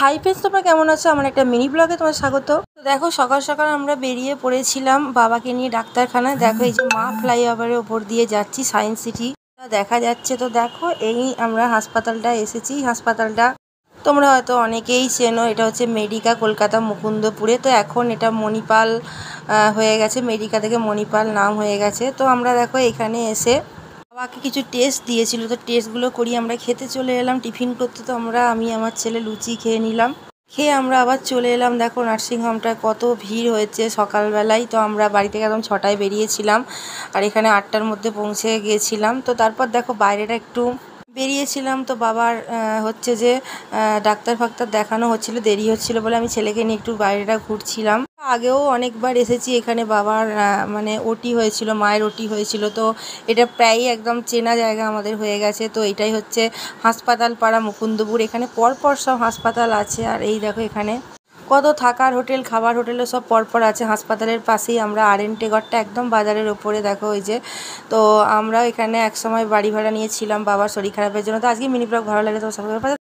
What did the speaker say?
Hi friends, তোমরা কেমন আছো? আমার একটা মিনি ব্লগে তোমার স্বাগত। তো দেখো, সকাল সকাল আমরা বেরিয়ে পড়েছিলাম বাবাকে নিয়ে ডাক্তারখানায়। দেখো, এই যে মা ফ্লাইওভারের ওপর দিয়ে যাচ্ছি, সায়েন্স সিটি দেখা যাচ্ছে। তো দেখো, এই আমরা হাসপাতালটা এসেছি। হাসপাতালটা তোমরা হয়তো অনেকেই চেনো, এটা হচ্ছে মেডিকা, কলকাতা মুকুন্দপুরে। তো এখন এটা মণিপাল হয়ে গেছে, মেডিকা থেকে মণিপাল নাম হয়ে গেছে। তো আমরা দেখো এখানে এসে বাবাকে কিছু টেস্ট দিয়েছিল, তো টেস্টগুলো করিয়ে আমরা খেতে চলে এলাম টিফিন করতে। তো আমি আমার ছেলে লুচি খেয়ে নিলাম। খেয়ে আমরা আবার চলে এলাম। দেখো নার্সিংহোমটায় কত ভিড় হয়েছে সকালবেলায়। তো আমরা বাড়ি থেকে একদম 6টায় বেরিয়েছিলাম, আর এখানে 8টার মধ্যে পৌঁছে গিয়েছিলাম। তো তারপর দেখো বাইরেটা একটু বেরিয়েছিলাম। তো বাবার হচ্ছে যে ডাক্তার ফাক্তার দেখানো হচ্ছিল, দেরি হচ্ছিল বলে আমি ছেলেকে নিয়ে একটু বাইরেটা ঘুরছিলাম। আগেও অনেকবার এসেছি এখানে। বাবার মানে ওটি হয়েছিল, মায়ের ওটি হয়েছিল। তো এটা প্রায়ই একদম চেনা জায়গা আমাদের হয়ে গেছে। তো এটাই হচ্ছে হাসপাতাল পাড়া মুকুন্দপুর। এখানে পরপর সব হাসপাতাল আছে। আর এই দেখো এখানে কত থাকার হোটেল, খাবার হোটেলও সব পরপর আছে। হাসপাতালের পাশেই আমরা আরএনটে ঘরটা একদম বাজারের ওপরে। দেখো ওই যে, তো আমরা এখানে একসময় বাড়ি ভাড়া নিয়েছিলাম বাবার শরীর খারাপের জন্য। তো আজকে মিনি ব্লগ ভালো লাগে তো সাবস্ক্রাইব